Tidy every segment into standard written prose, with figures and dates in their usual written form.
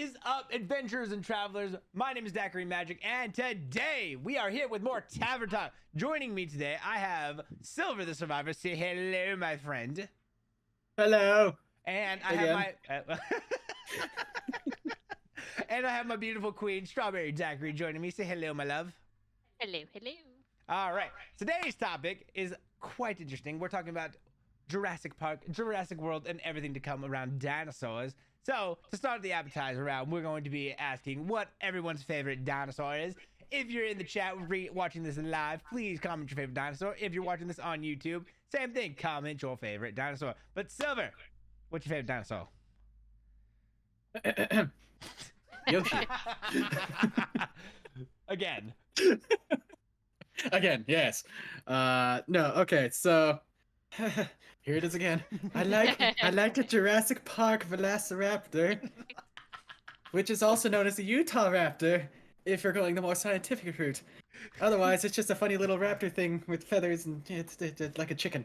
Is up, adventurers and travelers? My name is Daiquiri Magic, and today we are here with more Tavern Talk. Joining me today, I have Silver the Survivor. Say hello, my friend. Hello. And I have my and I have my beautiful queen, Strawberry Daiquiri, joining me. Say hello, my love. Hello, hello. All right. Today's topic is quite interesting. We're talking about Jurassic Park, Jurassic World, and everything to come around dinosaurs. So, to start the appetizer round, we're going to be asking what everyone's favorite dinosaur is. If you're in the chat watching this live, please comment your favorite dinosaur. If you're watching this on YouTube, same thing, comment your favorite dinosaur. But Silver, what's your favorite dinosaur? Yoshi. Again. Again, yes. No, okay, so here it is again. I like the Jurassic Park Velociraptor, which is also known as the Utah Raptor, if you're going the more scientific route. Otherwise, it's just a funny little raptor thing with feathers and it's like a chicken.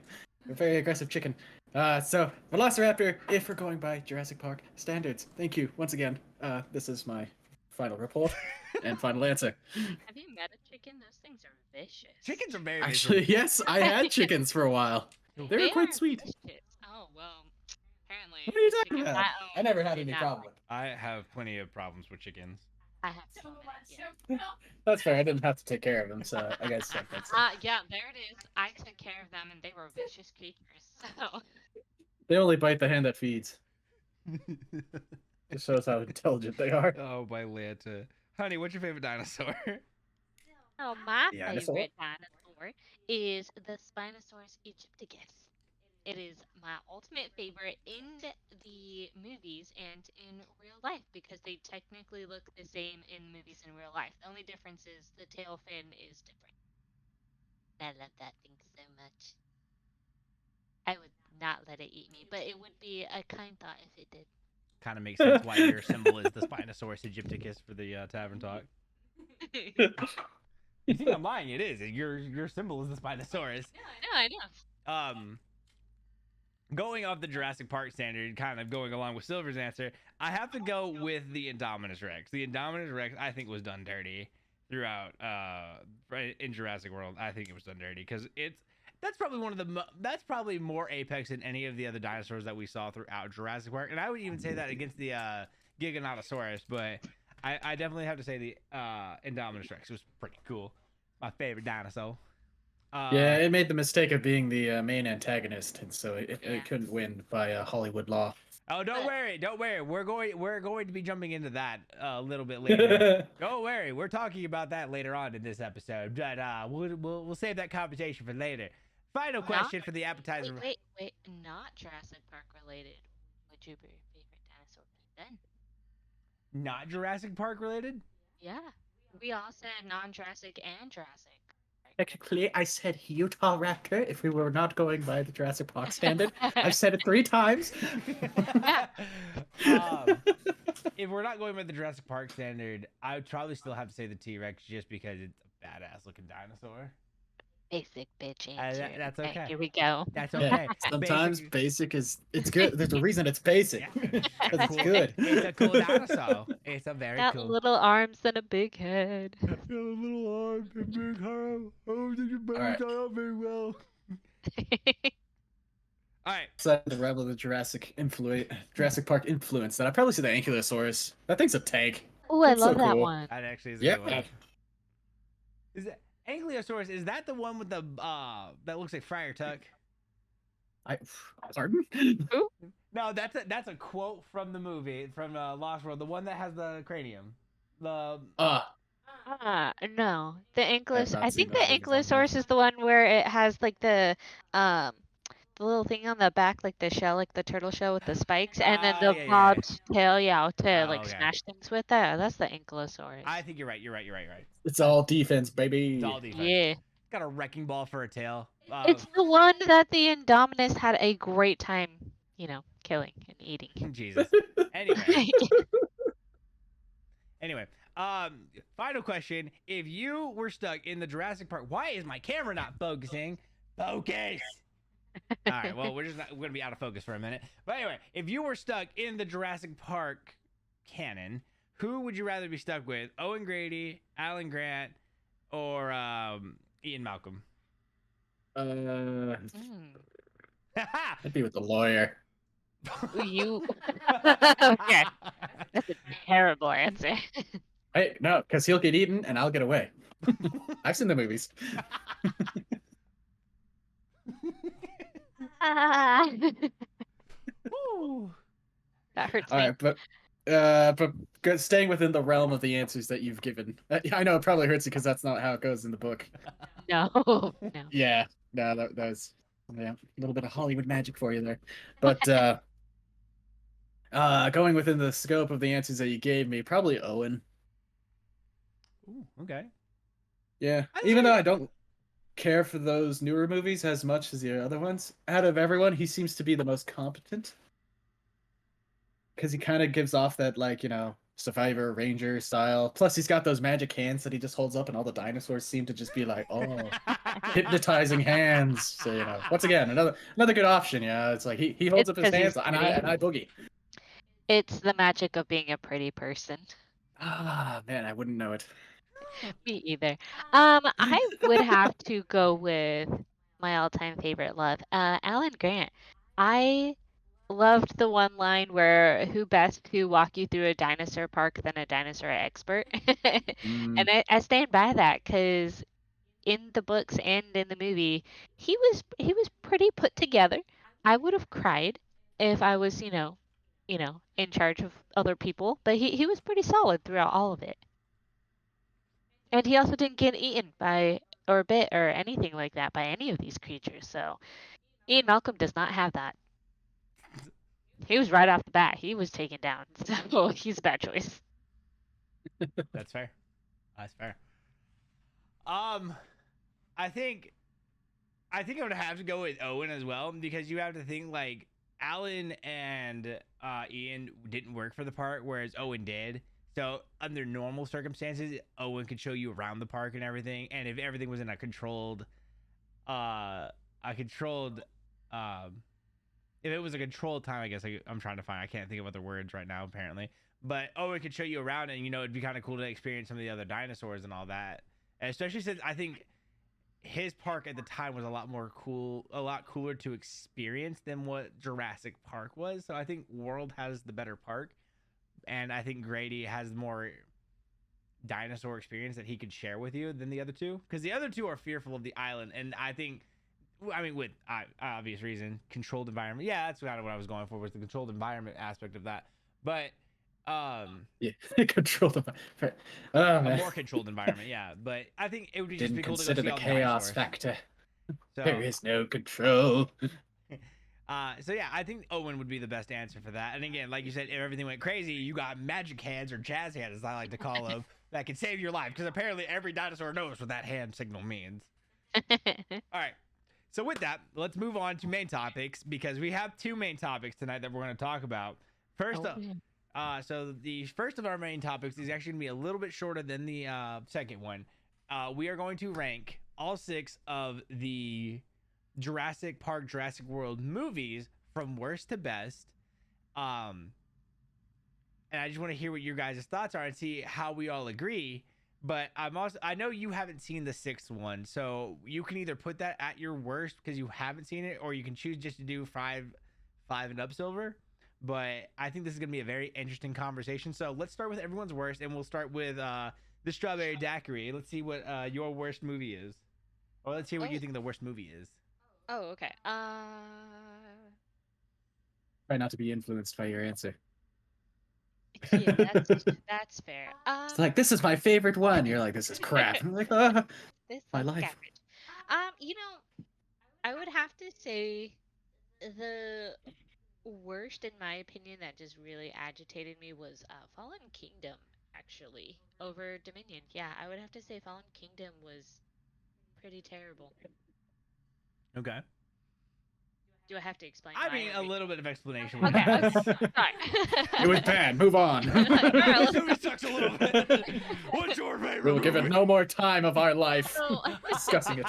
A very aggressive chicken. So Velociraptor, if we're going by Jurassic Park standards. Thank you once again. This is my final report and final answer. Have you met a chicken? Those things are vicious. Chickens are very Actually, vicious. yes, I had chickens for a while. They were quite are sweet. vicious. Oh, well, apparently. What are you talking chickens about? I own never had did any not problem like- with I have plenty of problems with chickens. I have so many, yeah. That's fair. I didn't have to take care of them, so I guess that's Yeah, there it is. I took care of them, and they were vicious creatures, so... They only bite the hand that feeds. It shows how intelligent they are. Oh, by Lanta. Honey, what's your favorite dinosaur? So my Dinosaur? favorite dinosaur is the Spinosaurus aegypticus. It is my ultimate favorite in the movies and in real life because they technically look the same in movies and real life. The only difference is the tail fin is different. I love that thing so much. I would not let it eat me, but it would be a kind thought if it did. Kind of makes sense why your symbol is the Spinosaurus aegypticus for the Tavern Talk. You think I'm lying? It is. Your symbol is the Spinosaurus. I know. Going off the Jurassic Park standard, kind of going along with Silver's answer, I have to go with the Indominus Rex. The Indominus Rex, I think, was done dirty throughout in Jurassic World. I think it was done dirty because that's probably one of the that's probably more apex than any of the other dinosaurs that we saw throughout Jurassic Park, and I would even say that against the Giganotosaurus. But I definitely have to say the Indominus Rex was pretty cool. My favorite dinosaur. Yeah, it made the mistake of being the main antagonist, and so it couldn't win by Hollywood law. Oh, don't worry. We're going to be jumping into that a little bit later. Don't worry. We're talking about that later on in this episode, but we'll save that conversation for later. Final question for the appetizer. Wait. Not Jurassic Park related. Would your favorite dinosaur be then? Not Jurassic Park related? Yeah. We all said non-Jurassic and Jurassic. Technically, I said Utah Raptor if we were not going by the Jurassic Park standard. I've said it 3 times. If we're not going by the Jurassic Park standard, I would probably still have to say the T-Rex just because it's a badass looking dinosaur. Basic bitch answer. That's okay. Here we go. That's Yeah, okay. sometimes basic is good. There's a reason it's basic. Yeah. 'Cause it's good. It's a cool dinosaur. It's a very Got cool. little arms and a big head. Got a little arm and big hair. Oh, did your bones Alright. out very well. All right. So the rebel of the Jurassic Park influence. Then I'd probably say the Ankylosaurus. That thing's a tank. Oh, I That's so love that cool. one. That actually is a Yeah. good one. Is it Ankylosaurus? Is that the one with the that looks like Friar Tuck? Pardon? No, that's a quote from the movie from Lost World. The one that has the cranium. The No. The Ankylos. not I seen think the that. I think it's on Ankylosaurus is the one where it has like the little thing on the back, like the shell, like the turtle shell with the spikes, and then the yeah. bob's tail, to Oh, like okay. smash things with that. That's the Ankylosaurus. I think you're right. You're right. It's all defense, baby. It's all defense. Yeah. Got a wrecking ball for a tail. It's the one that the Indominus had a great time, killing and eating. Jesus. Anyway, final question. If you were stuck in the Jurassic Park, why is my camera not focusing? Focus! All right, well, we're going to be out of focus for a minute. But anyway, if you were stuck in the Jurassic Park canon, who would you rather be stuck with? Owen Grady, Alan Grant, or Ian Malcolm? Mm. I'd be with the lawyer. You. Okay. That's a terrible answer. Hey, no, because he'll get eaten and I'll get away. I've seen the movies. Woo. That hurts All me. right, but staying within the realm of the answers that you've given, I know it probably hurts you because that's not how it goes in the book. No, no. Yeah, no, that was a little bit of Hollywood magic for you there. But going within the scope of the answers that you gave me, probably Owen. Ooh, okay. Yeah, even though I don't care for those newer movies as much as the other ones, out of everyone, he seems to be the most competent. Because he kind of gives off that, like, Survivor Ranger style. Plus, he's got those magic hands that he just holds up, and all the dinosaurs seem to just be like, oh, hypnotizing hands. So, once again, another good option. Yeah, it's like he holds up his hands, and I boogie. It's the magic of being a pretty person. Ah, man, I wouldn't know it. Me either. I would have to go with my all-time favorite love, Alan Grant. I loved the one line where who best to walk you through a dinosaur park than a dinosaur expert. And I stand by that because in the books and in the movie, he was pretty put together. I would have cried if I was, in charge of other people, but he was pretty solid throughout all of it. And he also didn't get eaten by or bit or anything like that by any of these creatures. So Ian Malcolm does not have that. He was right off the bat. He was taken down. So he's a bad choice. That's fair. That's fair. I think I would have to go with Owen as well because you have to think like Alan and Ian didn't work for the park, whereas Owen did. So under normal circumstances, Owen could show you around the park and everything. And if everything was in a controlled, if it was a controlled time, I guess I'm trying to find. I can't think of other words right now, apparently. But Owen could show you around, and it'd be kind of cool to experience some of the other dinosaurs and all that. And especially since I think his park at the time was a lot cooler to experience than what Jurassic Park was. So I think World has the better park, and I think Grady has more dinosaur experience that he could share with you than the other two, because the other two are fearful of the island, and I think, with obvious reason, controlled environment. Yeah, that's kind of what I was going for, was the controlled environment aspect of that. But yeah, controlled environment. Oh, man. A more controlled environment, yeah. But I think it would just be cool to go consider see the all the chaos dinosaurs. factor. So, There is no control. so yeah, I think Owen would be the best answer for that. And again, like you said, if everything went crazy, you got magic hands, or jazz hands, as I like to call them, that can save your life. Because apparently every dinosaur knows what that hand signal means. All right. So with that, let's move on to main topics, because we have two main topics tonight that we're going to talk about. First up, so the first of our main topics is actually going to be a little bit shorter than the second one. We are going to rank all 6 of the Jurassic Park, Jurassic World movies from worst to best. And I just want to hear what your guys' thoughts are and see how we all agree. But I know you haven't seen the 6th one, so you can either put that at your worst because you haven't seen it, or you can choose just to do 5 and up silver. But I think this is going to be a very interesting conversation. So let's start with everyone's worst, and we'll start with the Strawberry Daiquiri. Let's see what your worst movie is. Or let's hear what you think the worst movie is. Oh, okay. Try not to be influenced by your answer. Yeah, that's fair. It's like, this is my favorite one. You're like, this is crap. I'm like, This my is life. garbage. I would have to say the worst, in my opinion, that just really agitated me was Fallen Kingdom, actually, over Dominion. Yeah, I would have to say Fallen Kingdom was pretty terrible. Okay. Do I have to explain? I why, mean, or a we- little bit of explanation. Okay, would be okay. nice. Sorry. It was bad. Move on. Alright, This movie sucks a little bit. What's your favorite We'll give it movie? no more time of our life So- discussing it.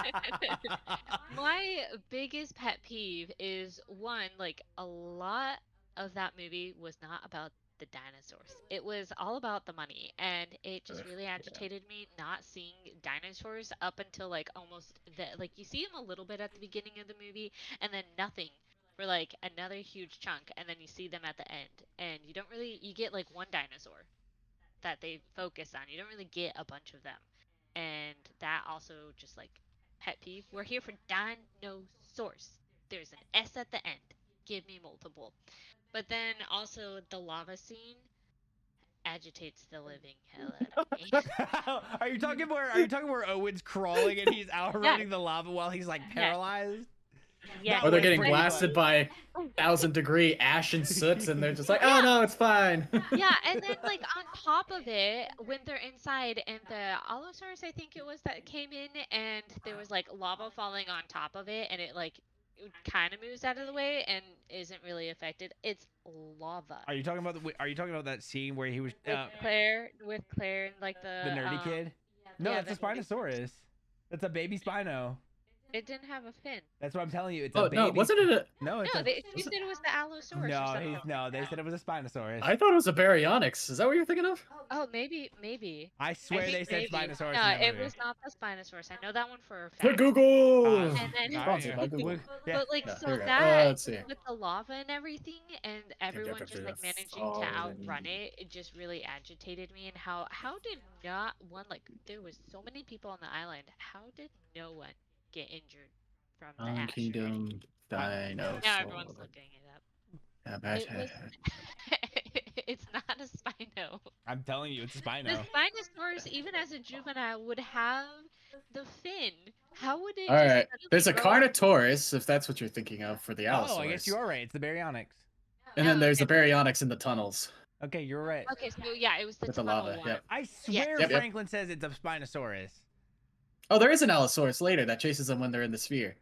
My biggest pet peeve is one, like, a lot of that movie was not about the dinosaurs. It was all about the money, and it just Ugh, really yeah. agitated me not seeing dinosaurs up until like almost the like you see them a little bit at the beginning of the movie, and then nothing for like another huge chunk, and then you see them at the end, and you get like one dinosaur that they focus on. You don't really get a bunch of them, and that also just like pet peeve. We're here for dinosaurs. There's an S at the end. Give me multiple. But then also the lava scene agitates the living hell out of me. Are you talking where Owen's crawling and he's outrunning the lava while he's like Yes. paralyzed? Yes. Or they're was getting pretty blasted by 1,000-degree ash and soot, and they're just like, oh no, it's fine. Yeah, and then like on top of it, when they're inside and the Allosaurus, I think it was that came in and there was like lava falling on top of it, and it like kind of moves out of the way and isn't really affected. It's lava. Are you talking about that scene where he was With Claire and like the nerdy kid? No, yeah, that's a the nerdy- Spinosaurus. That's a baby Spino. It didn't have a fin. That's what I'm telling you. It's Oh a baby. no, wasn't it a? No, it's No, a... they said it was the Allosaurus. or something. They said it was a Spinosaurus. I thought it was a Baryonyx. Is that what you're thinking of? Oh, maybe. I swear think they said maybe. Spinosaurus. in No, that it movie. was not the Spinosaurus. I know that one for a The fact. Google. And then- Sponsored by Google. Yeah. But like Yeah, so here we go. that Let's see. with the lava and everything, and everyone just like the managing to fallen outrun it, it just really agitated me. And how did not one like there was so many people on the island? How did no one get injured from the Fallen ash? Kingdom Dinosaur. Now everyone's looking it up. It was- it's not a Spino. I'm telling you, it's a The Spino. Spinosaurus, even as a juvenile, would have the fin. How would it? All just right, suddenly there's a grow out? Carnotaurus, if that's what you're thinking of for the Allosaurus. Oh, I guess you are right. It's the Baryonyx. And then No, there's the okay. Baryonyx in the tunnels. Okay, you're right. Okay, so yeah, it was the With the tunnel lava, one. yep. I swear Yep, yep. Franklin says it's a Spinosaurus. Oh, there is an Allosaurus later that chases them when they're in the sphere.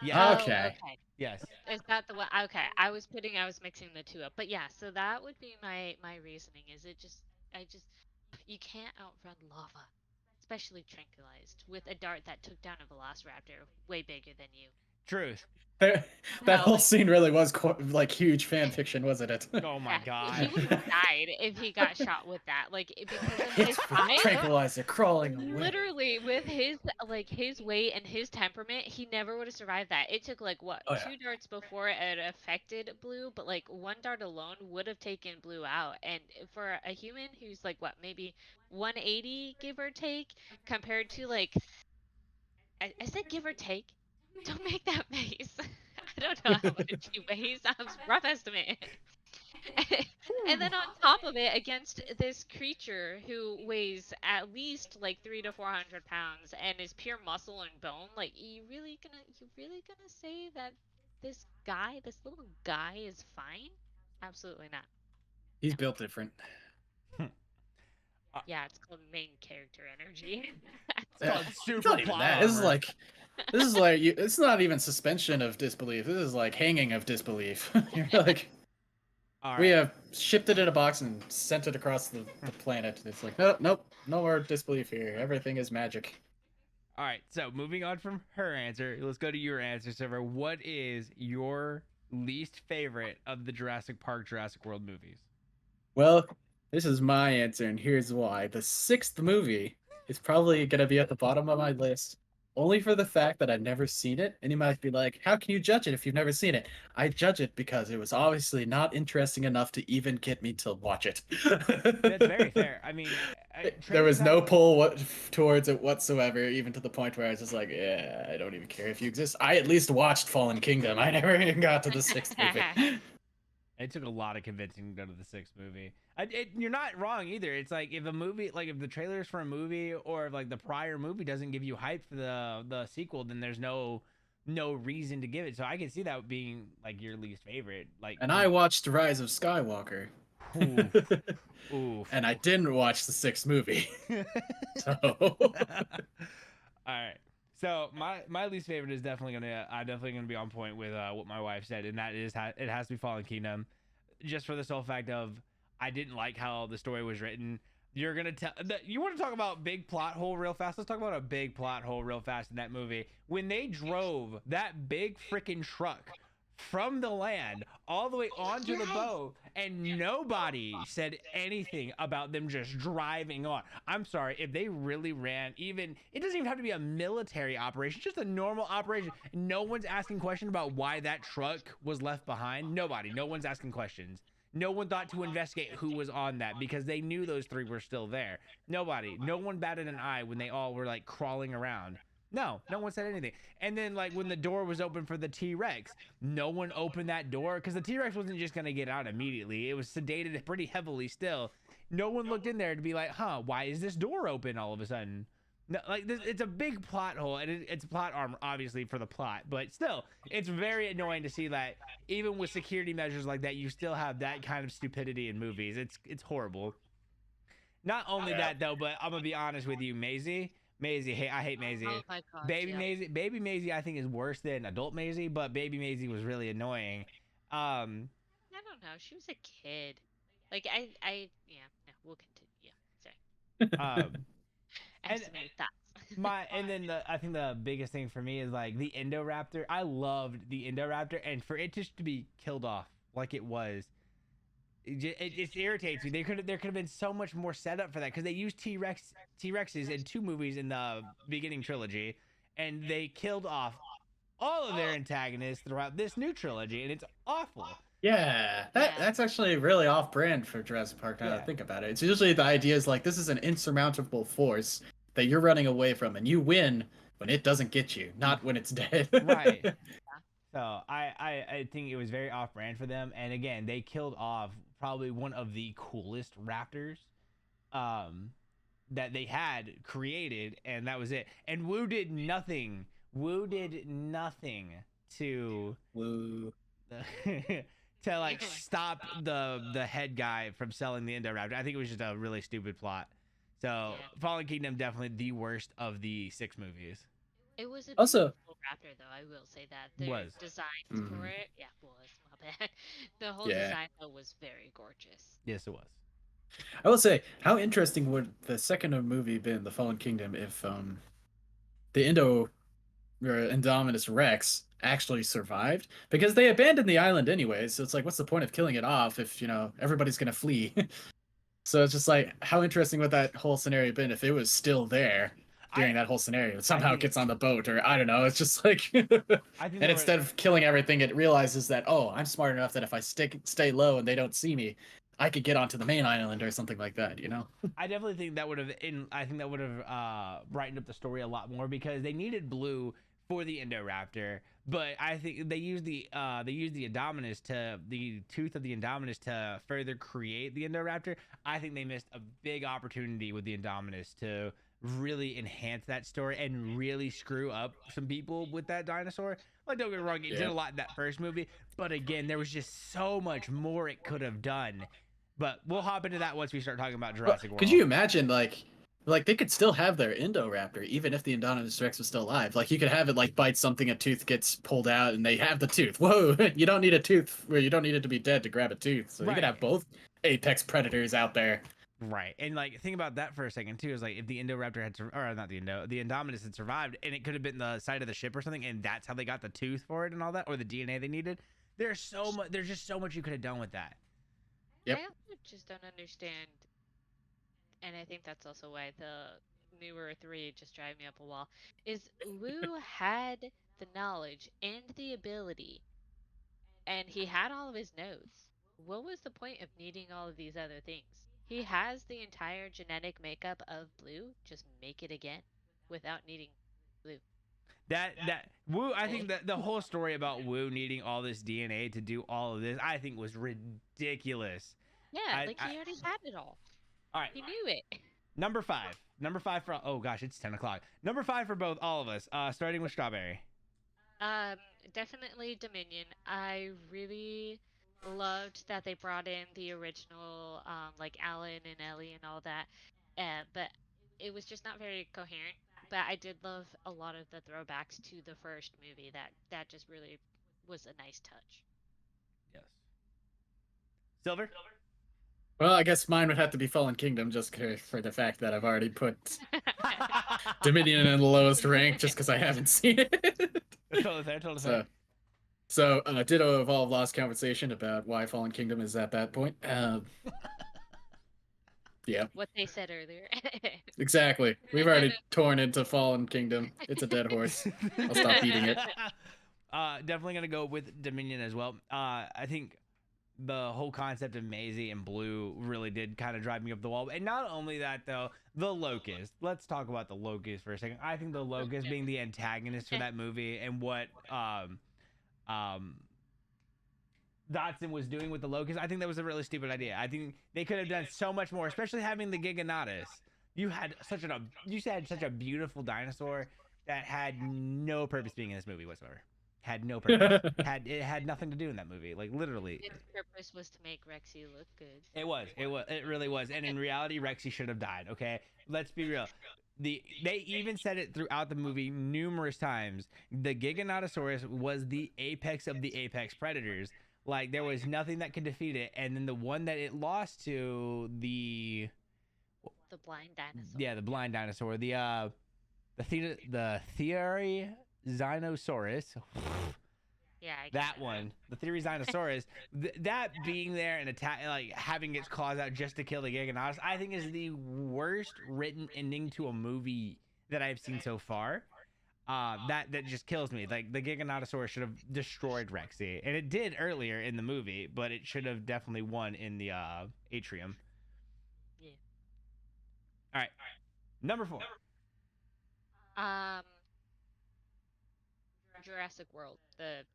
Yeah. Oh, Okay. Yes. Is that the one? Okay, I was mixing the two up. But yeah, so that would be my reasoning. Is it just you can't outrun lava, especially tranquilized with a dart that took down a velociraptor way bigger than you. Truth. That No. whole scene really was like huge fan fiction, wasn't it? Oh my Yeah, he god. would have died if he got shot with that. Like because of It's his eye. tranquilizer crawling away. Literally, with his his weight and his temperament, he never would have survived that. It took like what Oh, yeah. 2 darts before it affected Blue, but like 1 dart alone would have taken Blue out. And for a human who's like what maybe 180 give or take, compared to like I said give or take. Don't make that face. I don't know how much he weighs. That was a rough estimate. And then on top of it, against this creature who weighs at least like 300 to 400 pounds and is pure muscle and bone, like you really gonna say that this little guy is fine? Absolutely not. He's built different. Yeah, it's called main character energy. It's called It's super not even plot that. This is armor. like it's not even suspension of disbelief. This is like hanging of disbelief. You're like, All we right. have shipped it in a box and sent it across the planet. It's like, nope, no more disbelief here. Everything is magic. All right. So moving on from her answer, let's go to your answer, Silver. What is your least favorite of the Jurassic Park, Jurassic World movies? Well, this is my answer, and here's why. The 6th movie is probably gonna be at the bottom of my list, only for the fact that I've never seen it. And you might be like, how can you judge it if you've never seen it? I judge it because it was obviously not interesting enough to even get me to watch it. That's very fair. I mean, There was no pull towards it whatsoever, even to the point where I was just like, yeah, I don't even care if you exist. I at least watched Fallen Kingdom. I never even got to the 6th movie. It took a lot of convincing to go to the 6th movie. You're not wrong either. It's like if a movie, like if the trailers for a movie or if like the prior movie doesn't give you hype for the sequel, then there's no reason to give it. So I can see that being like your least favorite. Like, And I watched Rise of Skywalker. oof. And I didn't watch the 6th movie. So All right. So my least favorite is definitely gonna be on point with what my wife said, and that is it has to be Fallen Kingdom, just for the sole fact of I didn't like how the story was written. You're gonna tell you want to talk about big plot hole real fast. Let's talk about a big plot hole real fast in that movie. When they drove that big freaking truck from the land all the way onto the Yes. boat, and nobody said anything about them just driving on. I'm sorry, if they really ran, even it doesn't even have to be a military operation, just a normal operation. No one's asking questions about why that truck was left behind. Nobody, no one's asking questions. No one thought to investigate who was on that because they knew those three were still there. Nobody, no one batted an eye when they all were like crawling around. No one said anything. And then like when the door was open for the T-Rex, no one opened that door because the T-Rex wasn't just gonna get out immediately. It was sedated pretty heavily still. No one looked in there to be like, huh, why is this door open all of a sudden? No, like this, it's a big plot hole, and it's plot armor obviously for the plot, but still, it's very annoying to see that even with security measures like that, you still have that kind of stupidity in movies. It's horrible. Not only that though, but I'm gonna be honest with you, Maisie, hey, I hate Maisie. Oh my gosh. Baby yeah. Maisie, baby Maisie, I think is worse than adult Maisie, but baby Maisie was really annoying. I don't know. She was a kid. Like yeah. No, we'll continue. Yeah. Sorry. I have and so many thoughts. and then I think the biggest thing for me is like the Indoraptor. I loved the Indoraptor, and for it just to be killed off like it was, it just irritates me. There could have been so much more setup for that because they used T-Rexes in 2 movies in the beginning trilogy, and they killed off all of their antagonists throughout this new trilogy, and it's awful. Yeah, that's actually really off-brand for Jurassic Park. Now that I think about it, it's usually the idea is like this is an insurmountable force that you're running away from, and you win when it doesn't get you, not when it's dead. Right. So I think it was very off-brand for them, and again, they killed off probably one of the coolest raptors that they had created, and that was it. And Wu did nothing. Wu did nothing to Woo. to like stop the head guy from selling the Indoraptor. I think it was just a really stupid plot. So Yeah. Fallen Kingdom definitely the worst of the 6 movies. It was a Also- beautiful raptor, though. I will say that the Was. designs Mhm. for it, yeah, was my bad. The whole Yeah. design though was very gorgeous. Yes, it was. I will say, how interesting would the second movie been, The Fallen Kingdom, if the Indominus Rex actually survived? Because they abandoned the island anyway, so it's like, what's the point of killing it off if everybody's gonna flee? So it's just like, how interesting would that whole scenario been if it was still there during that whole scenario? Somehow think- it gets on the boat, or I don't know. It's just like, I think and there instead of killing everything, it realizes that, oh, I'm smart enough that if I stay low and they don't see me, I could get onto the main island or something like that. I definitely think that would have brightened up the story a lot more because they needed Blue for the Indoraptor, but I think they used the Indominus the tooth of the Indominus to further create the Indoraptor. I think they missed a big opportunity with the Indominus to really enhance that story and really screw up some people with that dinosaur. Like, don't get me wrong, it did a lot in that first movie, but again, there was just so much more it could have done. But we'll hop into that once we start talking about Jurassic World. Could you imagine, like they could still have their Indoraptor even if the Indominus Rex was still alive? Like, you could have it like bite something, a tooth gets pulled out, and they have the tooth. Whoa! You don't need a tooth, or you don't need it to be dead to grab a tooth. So you could have both apex predators out there. Right, and like think about that for a second too. Is like if the Indoraptor had, or not the Indominus had survived, and it could have been the side of the ship or something, and that's how they got the tooth for it and all that, or the DNA they needed. There's just so much you could have done with that. Yep. I also just don't understand, and I think that's also why the newer 3 just drive me up a wall, is Wu had the knowledge and the ability, and he had all of his notes. What was the point of needing all of these other things? He has the entire genetic makeup of Blue, just make it again without needing Blue. That Wu, I think that the whole story about Wu needing all this DNA to do all of this, I think was ridiculous. Yeah, he already had it all. All right, He knew it. number 5 for, oh gosh, it's 10 o'clock. Number 5 for both, all of us. Starting with Strawberry. Definitely Dominion. I really loved that they brought in the original, like Alan and Ellie and all that. But it was just not very coherent. But I did love a lot of the throwbacks to the first movie. That just really was a nice touch. Yes. Silver. Well, I guess mine would have to be Fallen Kingdom, just for the fact that I've already put Dominion in the lowest rank, just because I haven't seen it. Totally fair. So, So, Ditto Evolve lost conversation about why Fallen Kingdom is at that point. Yeah, What they said earlier. exactly. We've already torn into Fallen Kingdom. It's a dead horse. I'll stop beating it. Definitely gonna go with Dominion as well. I think the whole concept of Maisie and Blue really did kind of drive me up the wall. And not only that, though, the Locust. Let's talk about the Locust for a second. I think the Locust being the antagonist for that movie and what Dotson was doing with the Locust, I think that was a really stupid idea. I think they could have done so much more, especially having the Giganotus. You had such a beautiful dinosaur that had no purpose being in this movie whatsoever. Had no purpose. It had nothing to do in that movie. Like literally. Its purpose was to make Rexy look good. It really was. And in reality, Rexy should have died. Okay, let's be real. They even said it throughout the movie numerous times. The Giganotosaurus was the apex of the apex predators. Like there was nothing that could defeat it. And then the one that it lost to, the blind dinosaur. Yeah, the blind dinosaur. The Theory Dinosaurus. Yeah, that one, the Theory Dinosaurus, that being there and attack, like having its claws out just to kill the Giganotosaurus, I think is the worst written ending to a movie that I've seen so far. That just kills me. Like the Giganotosaurus should have destroyed Rexy, and it did earlier in the movie, but it should have definitely won in the atrium. Yeah. All right, number 4. Jurassic World, the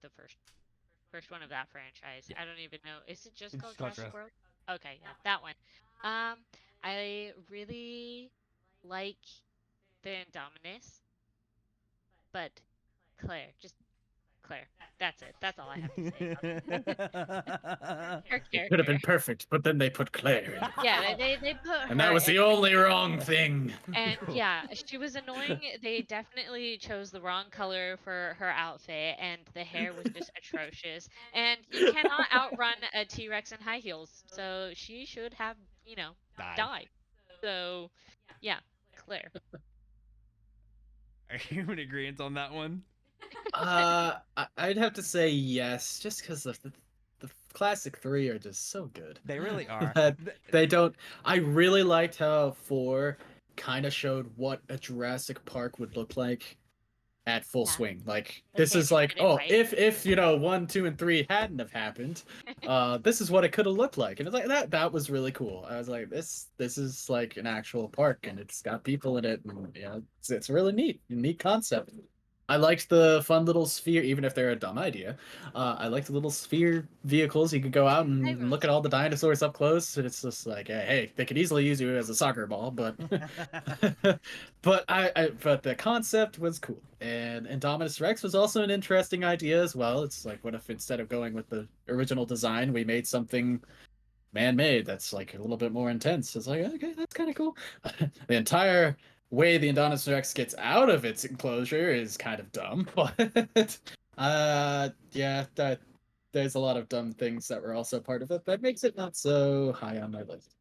first one of that franchise. Yeah. I don't even know. Is it just called Jurassic World? Okay, yeah, that one. I really like the Indominus, but Claire, just Claire. That's it. That's all I have to say. It could have been perfect, but then they put Claire in. Yeah, they put her. And that was the only wrong thing. And yeah, she was annoying. They definitely chose the wrong color for her outfit, and the hair was just atrocious. And you cannot outrun a T-Rex in high heels, so she should have, died. So, yeah, Claire. Are you in agreement on that one? I'd have to say yes, just because the classic 3 are just so good. They really are. They don't. I really liked how 4 kind of showed what a Jurassic Park would look like at full swing. Like this is like, if 1, 2, and 3 hadn't have happened, this is what it could have looked like, and it's like that was really cool. I was like, this is like an actual park, and it's got people in it, and it's really neat concept. I liked the fun little sphere, even if they're a dumb idea. I liked the little sphere vehicles. You could go out and look at all the dinosaurs up close. And it's just like, hey, they could easily use you as a soccer ball, but but the concept was cool. And Indominus Rex was also an interesting idea as well. It's like, what if instead of going with the original design, we made something man-made that's like a little bit more intense? It's like, okay, that's kind of cool. The entire way the Indominus Rex gets out of its enclosure is kind of dumb, but there's a lot of dumb things that were also part of it that makes it not so high on my list.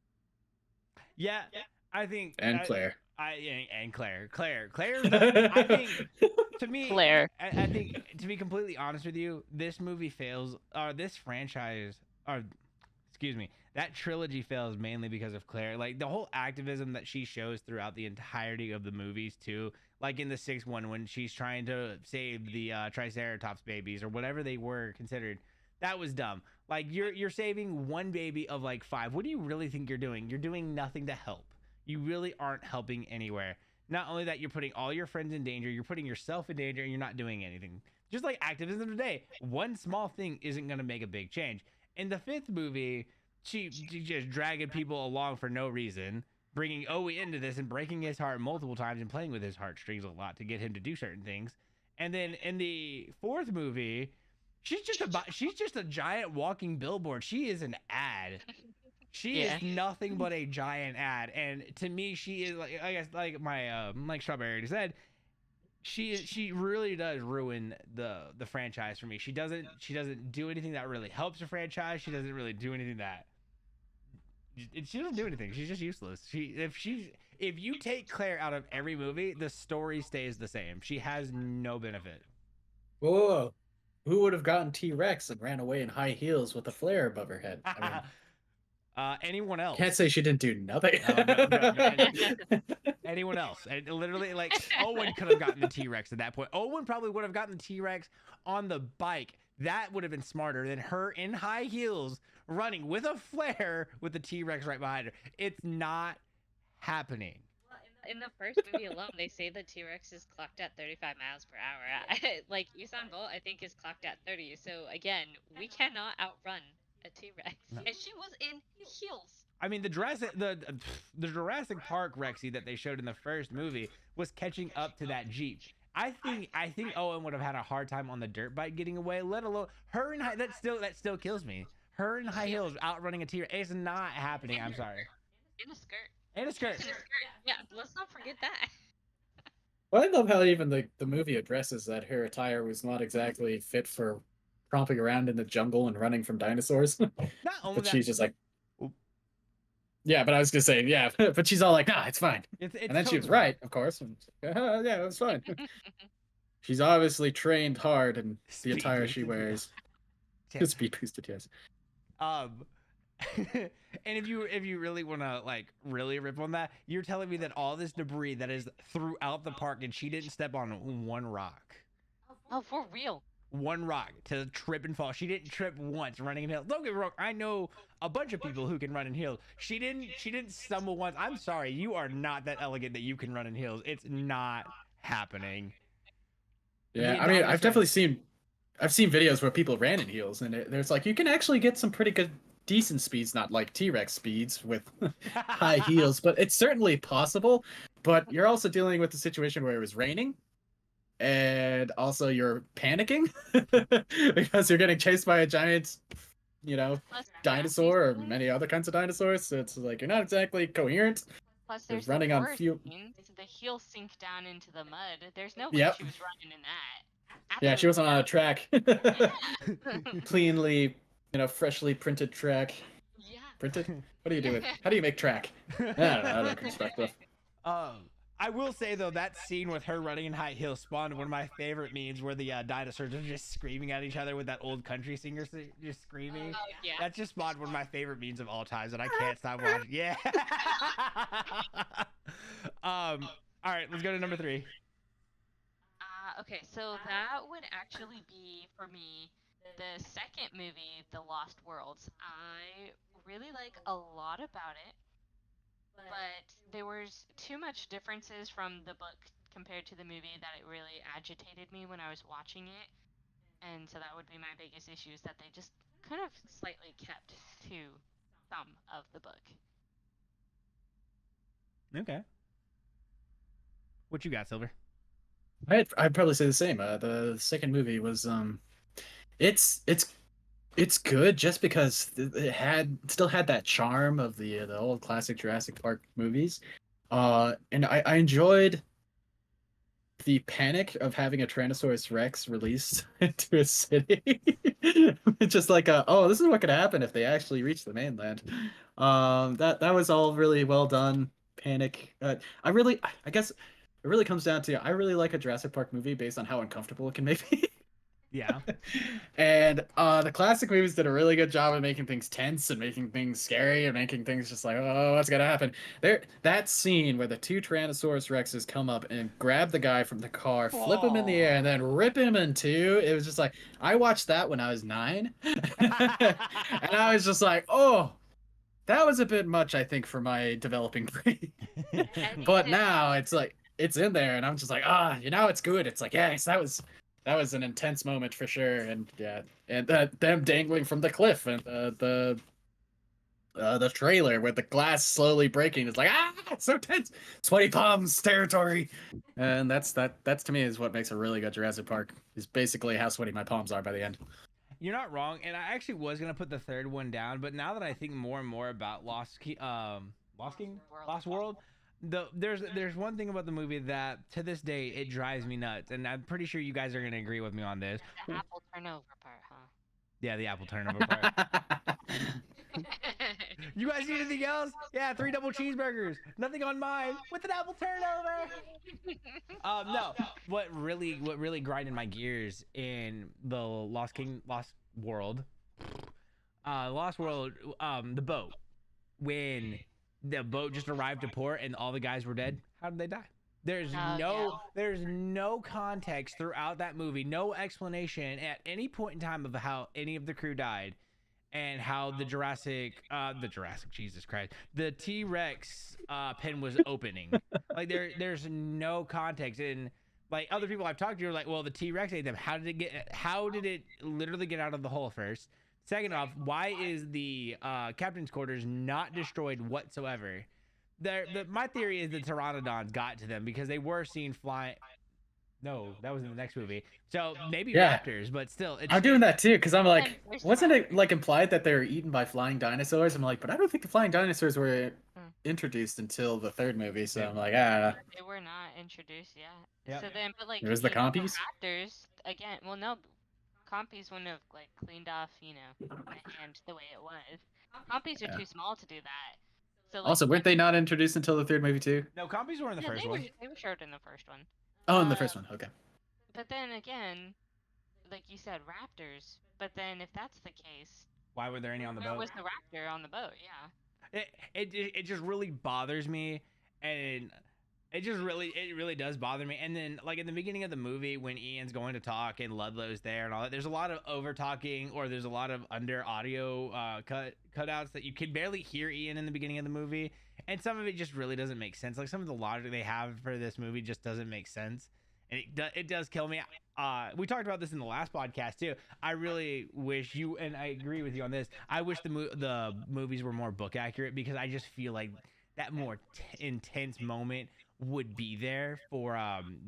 Yeah, I think. And Claire. Claire. I think to me, Claire. I think, to be completely honest with you, this movie fails. This franchise, that trilogy fails mainly because of Claire. Like the whole activism that she shows throughout the entirety of the movies too. Like in the 6th one when she's trying to save the Triceratops babies or whatever they were considered. That was dumb. Like you're saving one baby of like 5. What do you really think you're doing? You're doing nothing to help. You really aren't helping anywhere. Not only that, you're putting all your friends in danger, you're putting yourself in danger, and you're not doing anything. Just like activism today, one small thing isn't going to make a big change. In the 5th movie, she just dragging people along for no reason, bringing Owe into this and breaking his heart multiple times and playing with his heartstrings a lot to get him to do certain things. And then in the 4th movie, she's just a giant walking billboard. She is an ad. She is nothing but a giant ad. And to me, she is like, I guess, like my like Strawberry already said, she really does ruin the franchise for me. She doesn't do anything that really helps the franchise. She doesn't really do anything that she doesn't do anything. She's just useless. If you take Claire out of every movie, the story stays the same. She has no benefit. Whoa. who would have gotten T-Rex and ran away in high heels with a flare above her head? I mean, Anyone else? can't say she didn't do nothing. No. Anyone else? And literally, like, Owen could have gotten the T-Rex at that point. Owen probably would have gotten the T-Rex on the bike. That would have been smarter than her in high heels running with a flare with the T-Rex right behind her. It's not happening. In the first movie alone, they say the T-Rex is clocked at 35 miles per hour. Like, Usain Bolt, I think, is clocked at 30. So, again, we cannot outrun a T-Rex. No. And she was in heels. I mean, the Jurassic Park Rexy that they showed in the first movie was catching up to that Jeep. I think Owen would have had a hard time on the dirt bike getting away, let alone her in high. That still kills me. Her in high heels outrunning a T-Rex. It's not happening. I'm sorry. In a skirt. And a skirt. Yeah, let's not forget that. Well, I love how even the movie addresses that her attire was not exactly fit for tromping around in the jungle and running from dinosaurs. Not only But that, she's just like, Oop. yeah, but I was gonna say, yeah, but she's all like, nah, it's fine. it's And then she was totally- right, of course. And, yeah, it was fine. She's obviously trained hard in the Speed attire she boosted, wears. yeah. Speed boosted, yes. And if you really want to like really rip on that, you're telling me that all this debris that is throughout the park and she didn't step on one rock. Oh, for real. One rock to trip and fall. She didn't trip once running in hills. Don't get me wrong. I know a bunch of people who can run in hills. She didn't stumble once. I'm sorry. You are not that elegant that you can run in hills. It's not happening. Yeah, The I mean, Indominus I've seen videos where people ran in heels, and there's like you can actually get some pretty good, decent speeds, not like T-Rex speeds with high heels, but it's certainly possible. But you're also dealing with the situation where it was raining, and also you're panicking because you're getting chased by a giant, Plus, dinosaur or many other kinds of dinosaurs. So it's like you're not exactly coherent. Plus, You're there's running the on worst fuel. scenes. The heels sink down into the mud. There's no way Yep. she was running in that. Yeah, she wasn't on a track. Yeah. Cleanly, freshly printed track. Yeah. Printed? What do you do with? How do you make track? I don't know. I don't perspective. I will say though that scene with her running in high heels spawned one of my favorite memes where the dinosaurs are just screaming at each other with that old country singer just screaming. Oh, yeah. That just spawned one of my favorite memes of all times that I can't stop watching. Yeah. All right, let's go to number 3. Okay, so that would actually be, for me, the second movie, The Lost Worlds. I really like a lot about it, but there was too much differences from the book compared to the movie that it really agitated me when I was watching it. And so that would be my biggest issue, is that they just kind of slightly kept to some of the book. Okay. What you got, Silver? I'd probably say the same. The second movie was it's good just because it still had that charm of the old classic Jurassic Park movies, and I enjoyed the panic of having a Tyrannosaurus Rex released into a city. It's just like oh, this is what could happen if they actually reach the mainland. That was all really well done. Panic. I guess it really comes down to I really like a Jurassic Park movie based on how uncomfortable it can make me. Yeah. And the classic movies did a really good job of making things tense and making things scary and making things just like, oh, what's gonna happen? That scene where the 2 Tyrannosaurus Rexes come up and grab the guy from the car, flip him in the air, and then rip him in 2. It was just like I watched that when I was 9, and I was just like, oh, that was a bit much, I think, for my developing brain. But now it's like it's in there, and I'm just like, it's good. It's like, yes, that was an intense moment for sure, and yeah, and them dangling from the cliff, and the trailer with the glass slowly breaking is like, it's so tense, sweaty palms territory, and that's to me is what makes a really good Jurassic Park, is basically how sweaty my palms are by the end. You're not wrong, and I actually was gonna put the third one down, but now that I think more and more about Lost World, there's one thing about the movie that to this day it drives me nuts, and I'm pretty sure you guys are gonna agree with me on this. The apple turnover part, huh? Yeah, the apple turnover part. You guys need anything else? Yeah, 3 double cheeseburgers. Nothing on mine with an apple turnover. No, what really grinded my gears in the Lost World, the boat, when the boat just arrived to port and all the guys were dead. How did they die? There's no context throughout that movie, no explanation at any point in time of how any of the crew died, and how the Jesus Christ, the T-Rex pen was opening. Like there's no context. And like other people I've talked to are like, well, the T-Rex ate them. How did it literally get out of the hole first? Second off, why is the captain's quarters not destroyed whatsoever? My theory is the pteranodons got to them because they were seen flying. No, that was in the next movie. So maybe raptors, but still, I'm doing that too because I'm like, wasn't it like implied that they were eaten by flying dinosaurs? I'm like, but I don't think the flying dinosaurs were introduced until the third movie. So I'm like, they were not introduced yet. Yep. So then, but like, it was the compies. Raptors again. Well, no, compies wouldn't have like cleaned off, the hand the way it was. Compies are too small to do that. So, like, also, weren't they not introduced until the third movie too? No, compies were in the first one. They were showed in the first one. Oh, in the first one, okay. But then again, like you said, raptors. But then if that's the case, why were there any on the boat? Where was the raptor on the boat? Yeah. It just really bothers me, and it really does bother me. And then like in the beginning of the movie when Ian's going to talk and Ludlow's there and all that, there's a lot of over talking, or there's a lot of under audio cutouts that you can barely hear Ian in the beginning of the movie, and some of it just really doesn't make sense. Like some of the logic they have for this movie just doesn't make sense, and it does kill me. We talked about this in the last podcast too. I really wish you, and I agree with you on this, I wish the movies were more book accurate, because I just feel like that more intense moment would be there for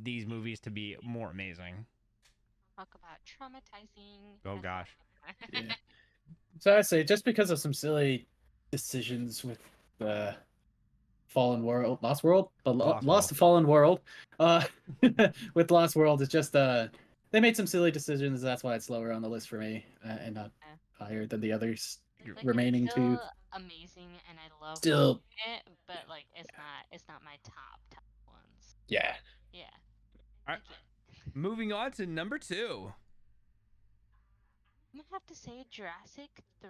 these movies to be more amazing. Talk about traumatizing. Oh gosh. Yeah. So I'd say just because of some silly decisions with the Lost World, Fallen World, with Lost World, it's just they made some silly decisions. That's why it's lower on the list for me, and not higher than the others remaining two. Amazing, and I love Still it, but like it's not my top ones. Yeah. Yeah. All right. Moving on to number 2. I'm gonna have to say Jurassic 3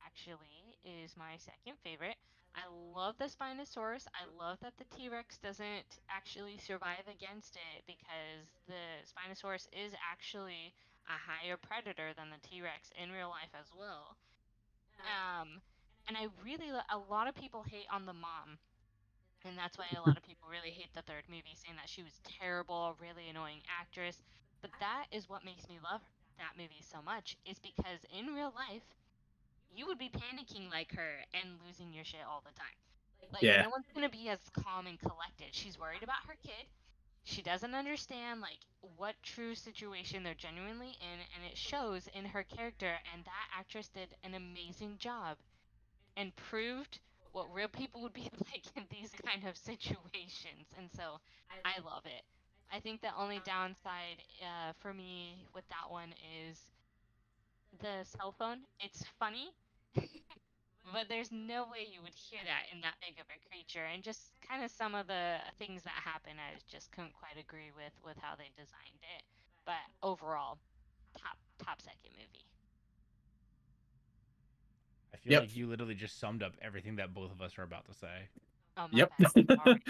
actually is my second favorite. I love the Spinosaurus. I love that the T-Rex doesn't actually survive against it, because the Spinosaurus is actually a higher predator than the T-Rex in real life as well. And I really a lot of people hate on the mom, and that's why a lot of people really hate the third movie, saying that she was terrible, really annoying actress. But that is what makes me love that movie so much, is because in real life, you would be panicking like her and losing your shit all the time. Like, no one's gonna be as calm and collected. She's worried about her kid. She doesn't understand like what true situation they're genuinely in, and it shows in her character. And that actress did an amazing job and proved what real people would be like in these kind of situations. And so I love it. I think the only downside for me with that one is the cell phone. It's funny, but there's no way you would hear that in that big of a creature. And just kind of some of the things that happen, I just couldn't quite agree with how they designed it. But overall, top second movie. I feel like you literally just summed up everything that both of us are about to say. Oh, my bad.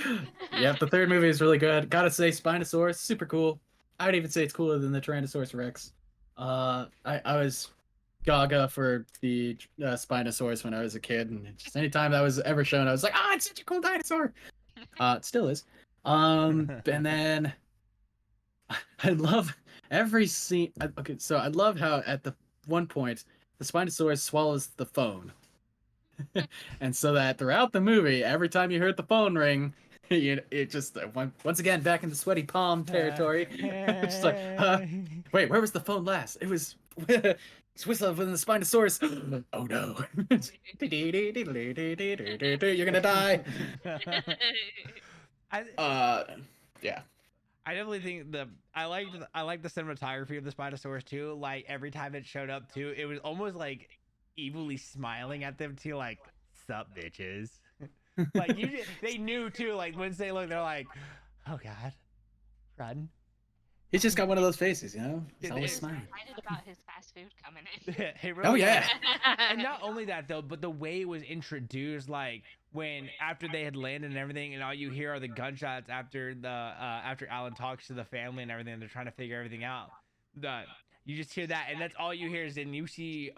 Yep, the third movie is really good. Gotta say, Spinosaurus, super cool. I would even say it's cooler than the Tyrannosaurus Rex. I was gaga for the Spinosaurus when I was a kid, and just anytime that was ever shown, I was like, it's such a cool dinosaur. It still is. And then I love every scene. Okay, so I love how at the one point the Spinosaurus swallows the phone. And so that throughout the movie, every time you heard the phone ring, it just once again back in the sweaty palm territory. Just like, wait, where was the phone last? It was whistling from the Spinosaurus. Oh no! You're gonna die. Yeah. I definitely think I like the cinematography of the Spinosaurus too. Like every time it showed up too, it was almost like evilly smiling at them too, like "Sup, bitches." Like they knew too. Like once they look, they're like, "Oh God, run!" He's just got one of those faces, you know. He's It- always it- smiling. Excited about his fast food coming in. It Oh really yeah. is. And not only that though, but the way it was introduced, like when after they had landed and everything, and all you hear are the gunshots after the after Alan talks to the family and everything, and they're trying to figure everything out. The you just hear that, and that's all you hear is, and you see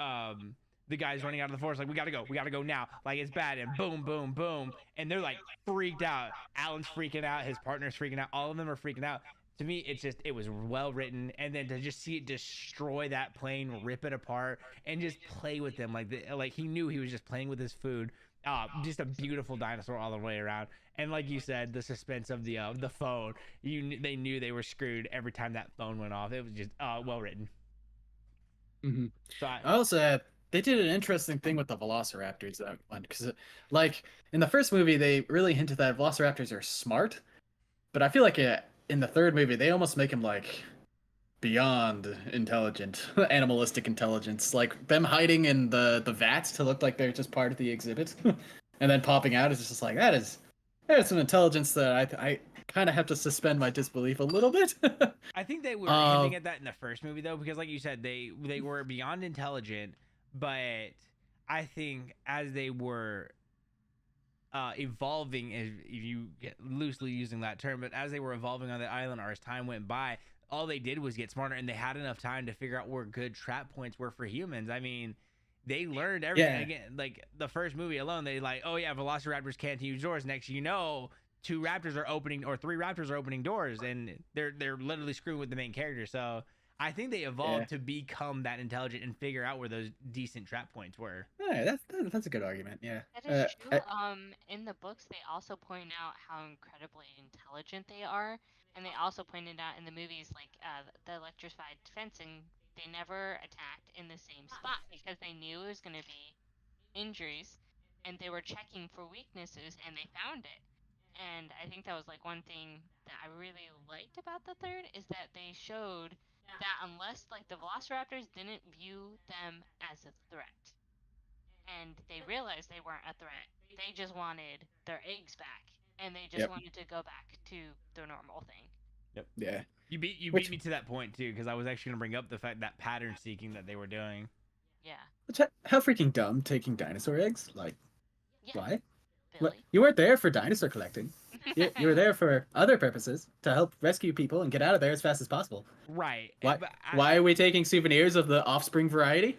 the guys running out of the forest like, we gotta go now, like it's bad, and boom, boom, boom, and they're like freaked out. Alan's freaking out, his partner's freaking out, all of them are freaking out. To me, it was well written, and then to just see it destroy that plane, rip it apart, and just play with them like he knew he was just playing with his food. Just a beautiful dinosaur all the way around. And like you said, the suspense of the phone, they knew they were screwed every time that phone went off. It was just well written. Hmm. So Also, they did an interesting thing with the Velociraptors that one, because like in the first movie, they really hinted that Velociraptors are smart, but I feel like in the third movie, they almost make them like beyond intelligent, animalistic intelligence. Like them hiding in the vats to look like they're just part of the exhibit, and then popping out is just like that is some intelligence that I kind of have to suspend my disbelief a little bit. I think they were Um, hinting at that in the first movie though, because like you said, they were beyond intelligent, but I think as they were evolving, if you get loosely using that term, but as they were evolving on the island or as time went by, all they did was get smarter, and they had enough time to figure out where good trap points were for humans. I mean, they learned everything. Yeah. Again, like the first movie alone, they like, oh yeah, velociraptors can't use doors. Next you know, two raptors are opening, or three raptors are opening doors, and they're literally screwing with the main character. So I think they evolved to become that intelligent and figure out where those decent trap points were. yeah, that's a good argument. Yeah. That is true. I- In the books, they also point out how incredibly intelligent they are, and they also pointed out in the movies, like the electrified fencing, they never attacked in the same spot because they knew it was going to be injuries, and they were checking for weaknesses, and they found it. And I think that was like one thing that I really liked about the third is that they showed that unless like the Velociraptors didn't view them as a threat, and they realized they weren't a threat. They just wanted their eggs back, and they just Yep. wanted to go back to their normal thing. yeah. You beat Which- me to that point too, because I was actually gonna bring up the fact that pattern seeking that they were doing. Yeah. How freaking dumb taking dinosaur eggs? Like, Yeah. why? Billy. You weren't there for dinosaur collecting. You were there for other purposes, to help rescue people and get out of there as fast as possible. Right. Why? But Why are we taking souvenirs of the offspring variety?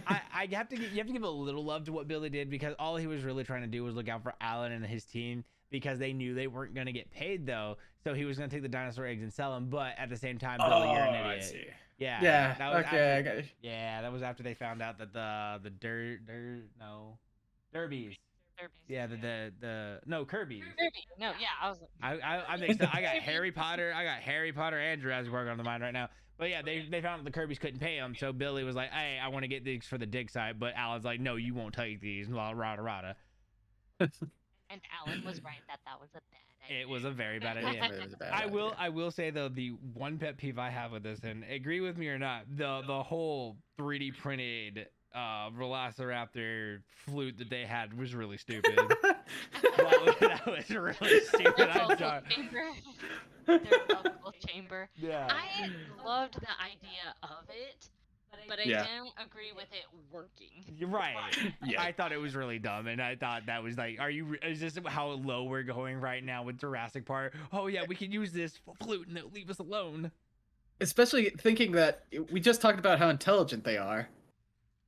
I have to you have to give a little love to what Billy did, because all he was really trying to do was look out for Alan and his team, because they knew they weren't going to get paid though. So he was going to take the dinosaur eggs and sell them, but at the same time, Billy, you're an idiot. Yeah. Yeah. That was Okay. I after, got it. yeah, that was after they found out that the Derbies. Derbies. Yeah, no, Kirby's. Derby. No, yeah, I was. I mixed up. I got Harry Potter and Jurassic Park on the mind right now. But yeah, they found out the Kirby's couldn't pay them, so Billy was like, "Hey, I want to get these for the dig site," but Alan's like, "No, you won't take these." Rada. And Alan was right that was a bad idea. It was a very bad It idea. was a bad I idea. will say though, the one pet peeve I have with this, and agree with me or not, the whole 3D printed Velociraptor flute that they had was really stupid. that was really stupid. Their I'm vocal sorry. chamber. Their vocal chamber. Yeah. I loved the idea of it, but I Yeah. don't agree with it working. You're right. Yeah. I thought it was really dumb, and I thought that was like, is this how low we're going right now with Jurassic Park? Oh yeah, we can use this flute and it'll leave us alone. Especially thinking that we just talked about how intelligent they are.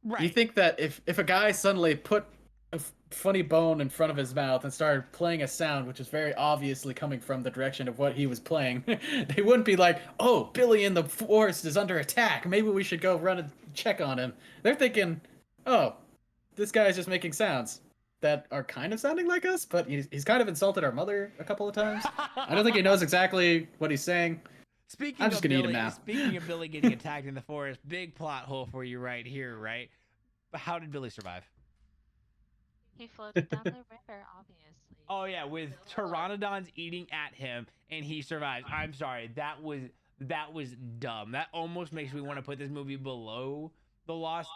Right. You think that if a guy suddenly put a funny bone in front of his mouth and started playing a sound which is very obviously coming from the direction of what he was playing, they wouldn't be like, "Oh, Billy in the forest is under attack. Maybe we should go run and check on him." They're thinking, "Oh, this guy's just making sounds that are kind of sounding like us, but he's kind of insulted our mother a couple of times. I don't think he knows exactly what he's saying." Speaking I'm just of gonna eat Billy, him now. speaking of Billy getting attacked in the forest, big plot hole for you right here, right? But how did Billy survive? He floated down the river, obviously. Oh yeah, with pteranodons eating at him, and he survives. I'm sorry, that was dumb. That almost makes me want to put this movie below the Lost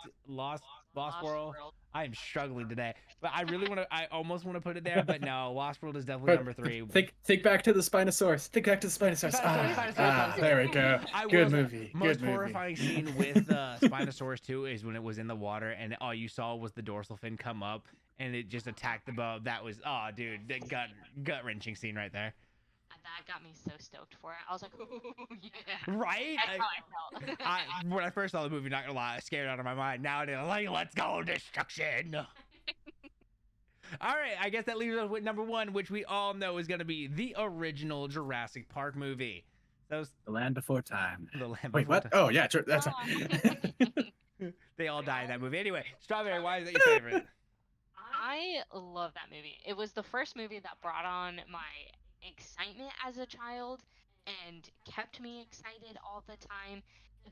World. I am struggling today, but I really want to. I almost want to put it there, but no. Lost World is definitely But number 3. think back to the Spinosaurus. Think back to the Spinosaurus. Spinosaurus. There we go. I will Good say, movie. most Good movie. horrifying scene with Spinosaurus 2 is when it was in the water and all you saw was the dorsal fin come up and it just attacked the boat. That was, oh, dude, the gut wrenching scene right there. That got me so stoked for it. I was like, "Ooh, yeah." Right? That's how I felt. When I first saw the movie, not gonna lie, I was scared out of my mind. Nowadays, I'm like, let's go, destruction. All right, I guess that leaves us with number 1, which we all know is gonna be the original Jurassic Park movie. Those The Land Before Time. the Land Wait, Before what? Time. Oh, yeah, true. That's They all die in that movie. Anyway, Strawberry, why is that your favorite? I love that movie. It was the first movie that brought on my excitement as a child and kept me excited all the time.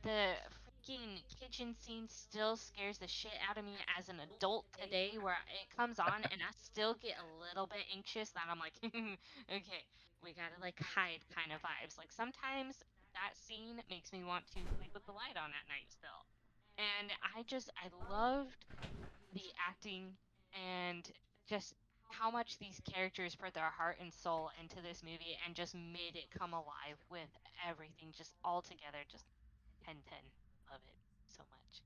The freaking kitchen scene still scares the shit out of me as an adult today, where it comes on and I still get a little bit anxious that I'm like, okay, we gotta like hide kind of vibes. Like sometimes that scene makes me want to sleep with the light on at night still. And I loved the acting and just how much these characters put their heart and soul into this movie and just made it come alive with everything just all together. Just 10/10. Love it so much.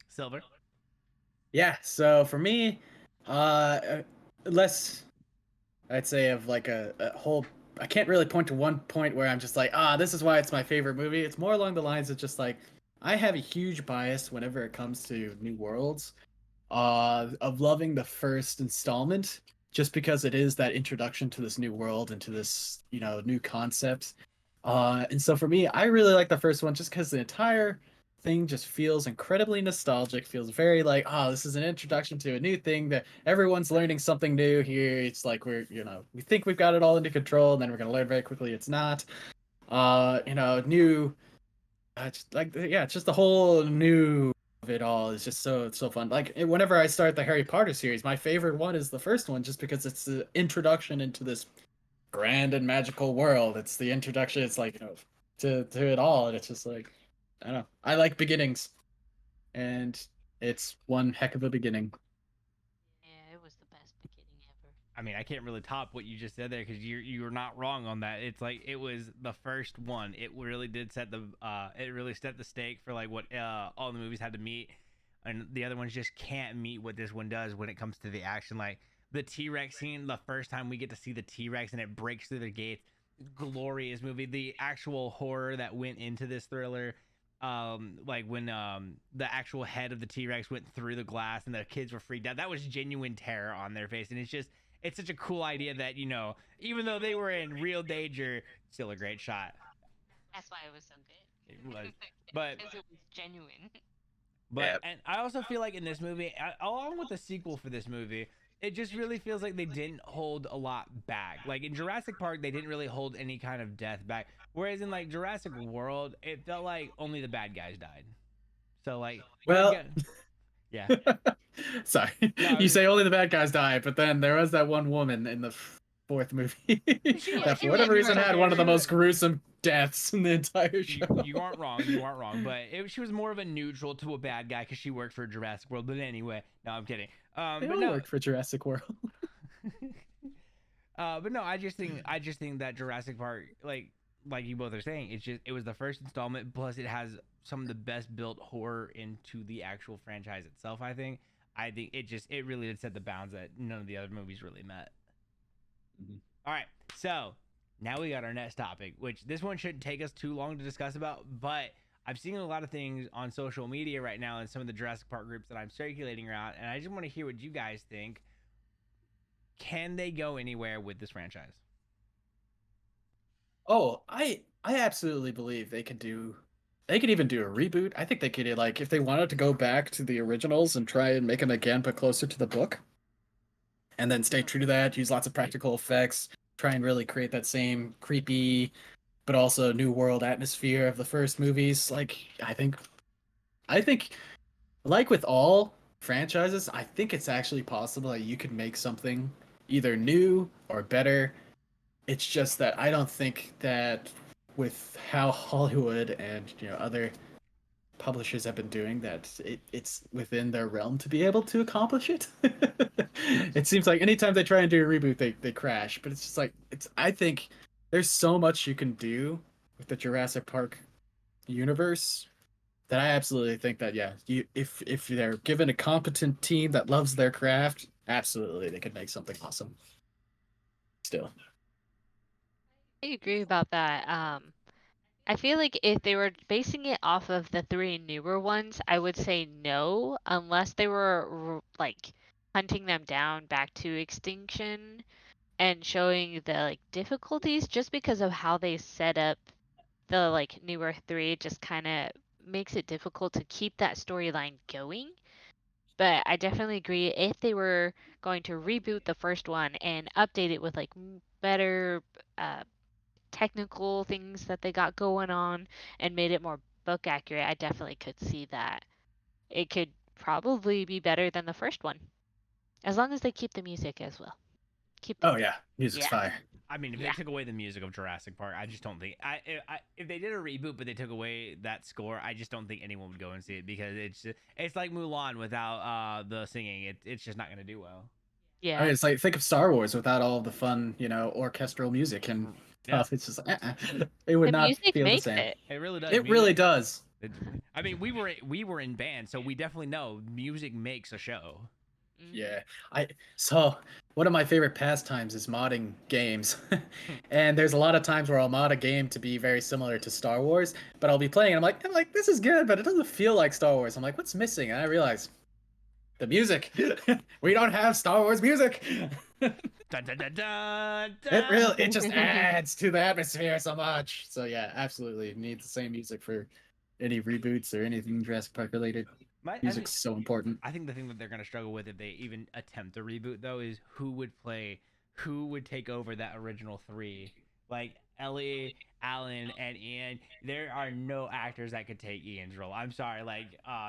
Silver. Yeah, so for me, less, I'd say, of like a whole. I can't really point to one point where I'm just like, this is why it's my favorite movie. It's more along the lines of just like, I have a huge bias whenever it comes to New Worlds, of loving the first installment, just because it is that introduction to this new world and to this, new concept. And so for me, I really like the first one just because the entire thing just feels incredibly nostalgic, feels very like, this is an introduction to a new thing that everyone's learning something new here. It's like we think we've got it all under control, and then we're going to learn very quickly it's not. New, it's just the whole new of it all is just so fun. Like whenever I start the Harry Potter series, my favorite one is the first one, just because it's the introduction into this grand and magical world. It's the introduction. It's like to it all, and it's just like, I don't know. I like beginnings, and it's one heck of a beginning. Yeah, it was the best beginning ever. I mean, I can't really top what you just said there because you're not wrong on that. It's like it was the first one. It really did set the stake for like what all the movies had to meet, and the other ones just can't meet what this one does when it comes to the action. Like the T-Rex scene, the first time we get to see the T-Rex and it breaks through the gates, glorious movie. The actual horror that went into this thriller, like when the actual head of the T-Rex went through the glass and the kids were freaked out. That was genuine terror on their face, and it's such a cool idea that even though they were in real danger, still a great shot. That's why it was so good. It was, but because it was genuine. But Yep. and I also feel like in this movie, along with the sequel for this movie, it just really feels like they didn't hold a lot back. Like in Jurassic Park, they didn't really hold any kind of death back. Whereas in like Jurassic World, it felt like only the bad guys died. So like, Well, yeah. Sorry, No, you say only the bad guys die, but then there was that one woman in the fourth movie that for whatever reason had one of the most gruesome deaths in the entire show. You aren't wrong. You aren't wrong. But she was more of a neutral to a bad guy because she worked for Jurassic World. But anyway, no, I'm kidding. They But all no, worked for Jurassic World. but no, I just think that Jurassic Park, like you both are saying, it was the first installment. Plus, it has some of the best built horror into the actual franchise itself. I think it really did set the bounds that none of the other movies really met. Mhm. All right, so now we got our next topic, which this one shouldn't take us too long to discuss about, but I've seen a lot of things on social media right now in some of the Jurassic Park groups that I'm circulating around, and I just want to hear what you guys think. Can they go anywhere with this franchise? Oh, I absolutely believe they could even do a reboot. I think they could, like, if they wanted to go back to the originals and try and make them again, but closer to the book, and then stay true to that, use lots of practical effects, try and really create that same creepy but also new world atmosphere of the first movies. Like, I think like with all franchises, I think it's actually possible that you could make something either new or better. It's just that I don't think that with how Hollywood and other publishers have been doing that it's within their realm to be able to accomplish it. It seems like anytime they try and do a reboot, they crash. But it's just like I think there's so much you can do with the Jurassic Park universe that I absolutely think that if they're given a competent team that loves their craft, absolutely they could make something awesome. Still. I agree about that. I feel like if they were basing it off of the three newer ones, I would say no, unless they were like hunting them down back to extinction and showing the like difficulties just because of how they set up the like newer three just kind of makes it difficult to keep that storyline going. But I definitely agree if they were going to reboot the first one and update it with like better technical things that they got going on and made it more book accurate, I definitely could see that. It could probably be better than the first one. As long as they keep the music as well. Keep the Oh yeah, music's Yeah. fire. I mean, if Yeah. they took away the music of Jurassic Park, I just don't think if they did a reboot but they took away that score, I just don't think anyone would go and see it because it's like Mulan without the singing. It's just not gonna do well. I Yeah. mean, it's like think of Star Wars without all the fun, orchestral music and Yeah. stuff. It's just it would The not music feel the makes same. it. It really does. It really does. I mean, we were in band, so we definitely know music makes a show. Mhm. Yeah. So one of my favorite pastimes is modding games. And there's a lot of times where I'll mod a game to be very similar to Star Wars, but I'll be playing and I'm like, this is good, but it doesn't feel like Star Wars. I'm like, what's missing? And I realize the music. We don't have Star Wars music. Dun, dun, dun, dun, It just adds to the atmosphere so much. So yeah, absolutely need the same music for any reboots or anything Jurassic Park related. Music's so important. I think the thing that they're gonna struggle with if they even attempt a reboot though is who would take over that original three. Like Ellie, Alan, and Ian. There are no actors that could take Ian's role. I'm sorry, like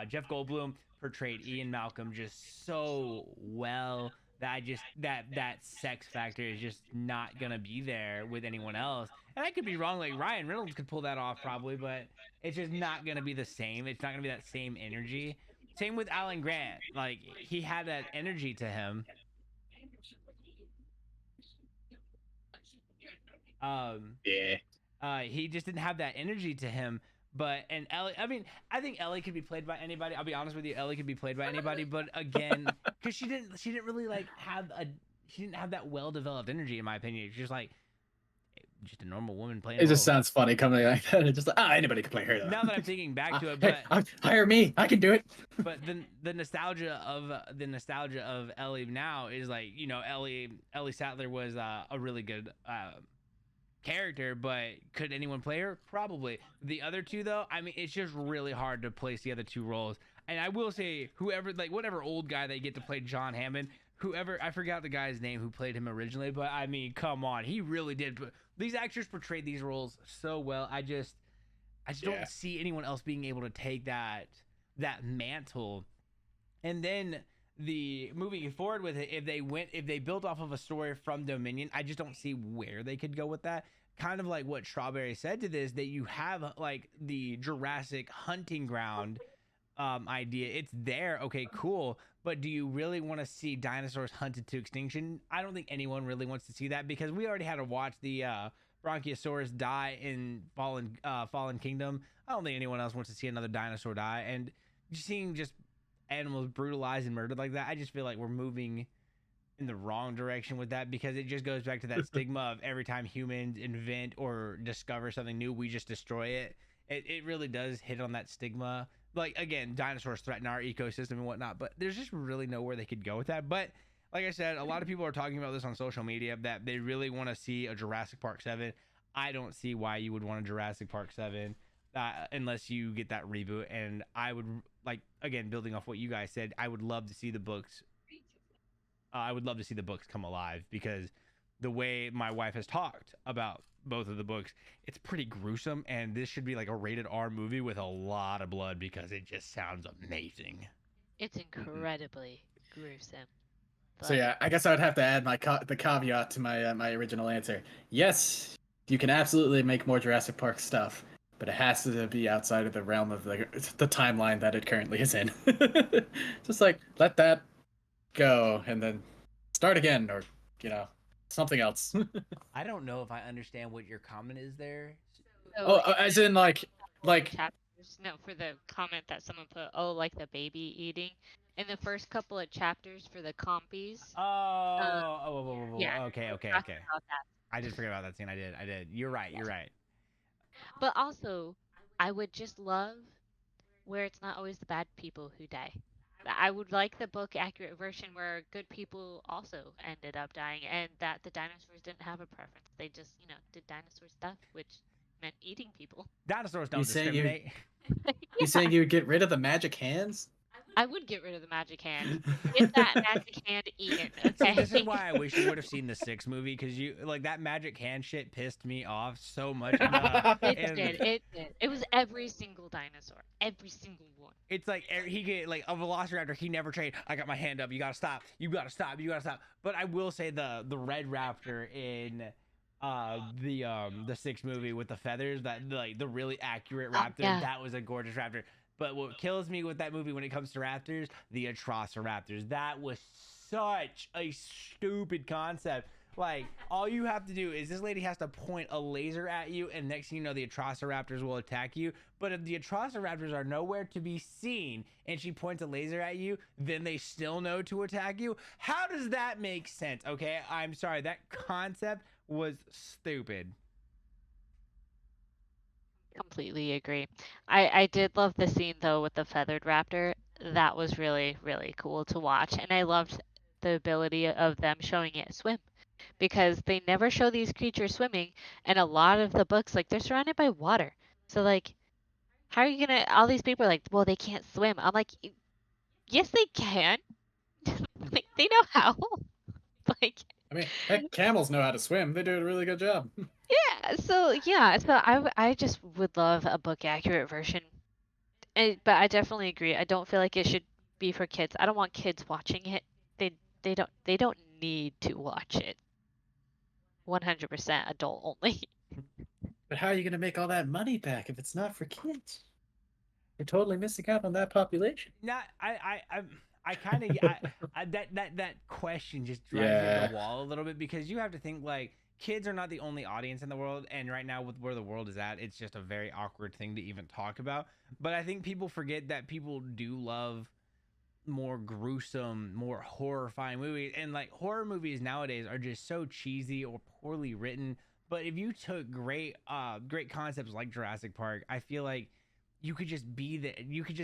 Jeff Goldblum portrayed Ian Malcolm just so well that that sex factor is just not gonna be there with anyone else. And I could be wrong. Like Ryan Reynolds could pull that off probably, but it's just not gonna be the same. It's not gonna be that same energy. Same with Alan Grant. Like he had that energy to him. Yeah. He just didn't have that energy to him. And Ellie, I mean, I think Ellie could be played by anybody. I'll be honest with you, Ellie could be played by anybody. But again, because she didn't really like she didn't have that well developed energy in my opinion. She's just like just a normal woman playing. It just sounds funny coming like that. It's just like, anybody can play her. Though. Now that I'm thinking back to it, Hey, but hire me, I can do it. but the nostalgia of Ellie now is like Ellie Sattler was a really good character, but could anyone play her? Probably. The other two though, I mean, it's just really hard to place the other two roles. And I will say, whatever old guy they get to play John Hammond, I forgot the guy's name who played him originally, but I mean, come on, he really did. These actors portrayed these roles so well. I just don't see anyone else being able to take that mantle. And then moving forward with it, if they built off of a story from Dominion, I just don't see where they could go with that. Kind of like what Strawberry said to this, that you have like the Jurassic hunting ground idea. It's there, okay, cool. But do you really want to see dinosaurs hunted to extinction? I don't think anyone really wants to see that because we already had to watch the Bronchiosaurus die in Fallen Kingdom. I don't think anyone else wants to see another dinosaur die. And seeing just animals brutalized and murdered like that, I just feel like we're moving in the wrong direction with that because it just goes back to that stigma of every time humans invent or discover something new, we just destroy it. It really does hit on that stigma. Like, again, dinosaurs threaten our ecosystem and whatnot, but there's just really nowhere they could go with that. But like I said, a lot of people are talking about this on social media that they really want to see a Jurassic Park 7. I don't see why you would want a Jurassic Park 7 unless you get that reboot. And I would, like, again, building off what you guys said, I would love to see the books. I would love to see the books come alive because the way my wife has talked about both of the books, it's pretty gruesome, and this should be like a rated R movie with a lot of blood because it just sounds amazing. It's incredibly gruesome. So yeah, I guess I would have to add the caveat to my my original answer. Yes, you can absolutely make more Jurassic Park stuff, but it has to be outside of the realm of the timeline that it currently is in. Just like let that go and then start again, or something else. I don't know if I understand what your comment is there. So Oh, as in like chapters. No, for the comment that someone put, oh, like the baby eating. In the first couple of chapters for the compies. Yeah. Okay. Talking about that. I did forget about that scene. I did. You're right. You're right. But also, I would just love where it's not always the bad people who die. I would like the book accurate version where good people also ended up dying and that the dinosaurs didn't have a preference. They just, did dinosaur stuff, which meant eating people. Dinosaurs don't You saying discriminate. you saying you would get rid of the magic hands? I would get rid of the magic hand. Get that magic hand eaten. Okay. This is why I wish you would have seen the 6 movie, because you like that magic hand shit pissed me off so much. It did. It was every single dinosaur. Every single one. It's like he get like a velociraptor. He never trained. I got my hand up. You gotta stop. You gotta stop. You gotta stop. But I will say the red raptor in the 6 movie with the feathers, that like the really accurate raptor, that was a gorgeous raptor. But what kills me with that movie when it comes to raptors, the Atrociraptors. That was such a stupid concept. Like, all you have to do is this lady has to point a laser at you, and next thing you know, the Atrociraptors will attack you. But if the Atrociraptors are nowhere to be seen, and she points a laser at you, then they still know to attack you. How does that make sense? Okay, I'm sorry. That concept was stupid. Completely agree. I did love the scene though with the feathered raptor. That was really, really cool to watch. And I loved the ability of them showing it swim. Because they never show these creatures swimming, and a lot of the books, like, they're surrounded by water. So like, how are you gonna all these people are like, well, they can't swim. I'm like, yes they can. Like, they know how. Like, I mean, heck, camels know how to swim. They do a really good job. so I just would love a book accurate version. But I definitely agree. I don't feel like it should be for kids. I don't want kids watching it. They don't need to watch it. 100% adult only. But how are you going to make all that money back if it's not for kids? You're totally missing out on that population. Not I kind of that question just drives me up the wall a little bit, because you have to think like kids are not the only audience in the world, and right now with where the world is at, it's just a very awkward thing to even talk about. But I think people forget that people do love more gruesome, more horrifying movies, and like horror movies nowadays are just so cheesy or poorly written. But if you took great concepts like Jurassic Park, I feel like you could just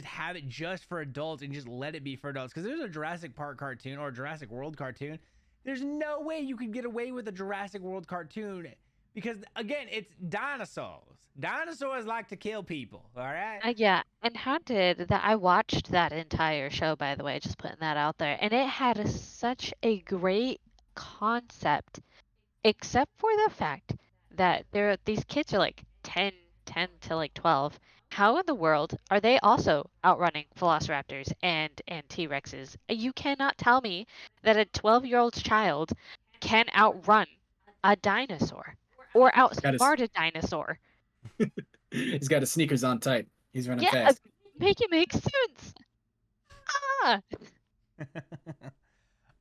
have it just for adults and just let it be for adults. Because there's a Jurassic Park cartoon or a Jurassic World cartoon. There's no way you could get away with a Jurassic World cartoon, because again, it's dinosaurs. Dinosaurs like to kill people. All right. Yeah, and how did that? I watched that entire show, by the way, just putting that out there, and it had such a great concept, except for the fact that these kids are like 10 to like 12. How in the world are they also outrunning velociraptors and T-Rexes? You cannot tell me that a 12-year-old child can outrun a dinosaur or outsmart a dinosaur. He's got his sneakers on tight. He's running fast. Make it make sense. Ah.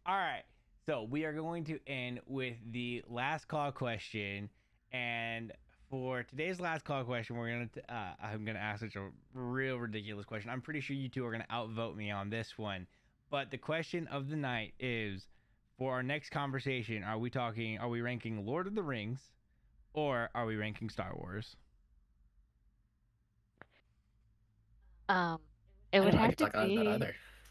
All right. So we are going to end with the last call question, and for today's last call question, I'm gonna ask such a real ridiculous question. I'm pretty sure you two are gonna outvote me on this one, but the question of the night is, for our next conversation, are we ranking Lord of the Rings, or are we ranking Star Wars? It would have to be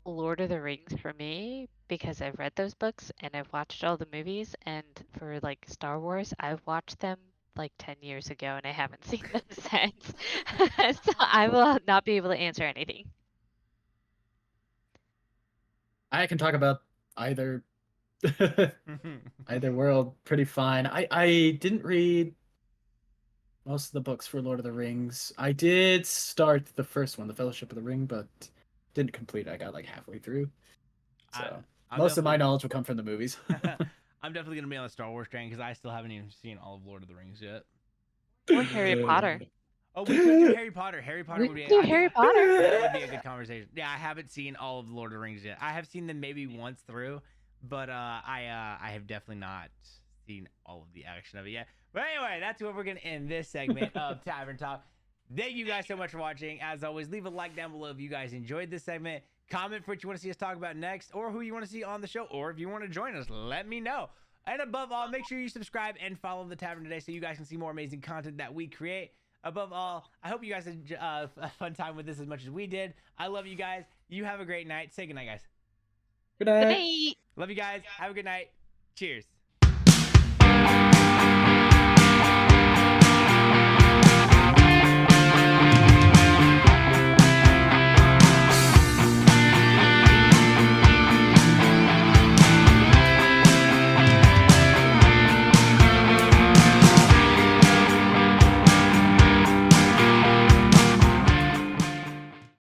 Lord of the Rings for me, because I've read those books and I've watched all the movies, and for like Star Wars, I've watched them like 10 years ago and I haven't seen them since. So I will not be able to answer anything. I can talk about either world pretty fine. I didn't read most of the books for Lord of the Rings. I did start the first one, The Fellowship of the Ring, but didn't complete it. I got like halfway through. So most of my knowledge will come from the movies. I'm definitely gonna be on the Star Wars train, because I still haven't even seen all of Lord of the Rings yet. Or Harry Potter. Oh, we could do Harry Potter. Harry Potter We would be. could do I think Harry Potter. That would be a good conversation. Yeah, I haven't seen all of Lord of the Rings yet. I have seen them maybe once through, but I have definitely not seen all of the action of it yet. But anyway, that's where we're gonna end this segment of Tavern Talk. Thank you guys so much for watching. As always, leave a like down below if you guys enjoyed this segment. Comment for what you want to see us talk about next, or who you want to see on the show, or if you want to join us, let me know. And above all, make sure you subscribe and follow the Tavern today so you guys can see more amazing content that we create. Above all, I hope you guys had a fun time with this as much as we did. I love you guys. You have a great night. Say goodnight, guys. Good night. Good night. Love you guys. Have a good night. Cheers.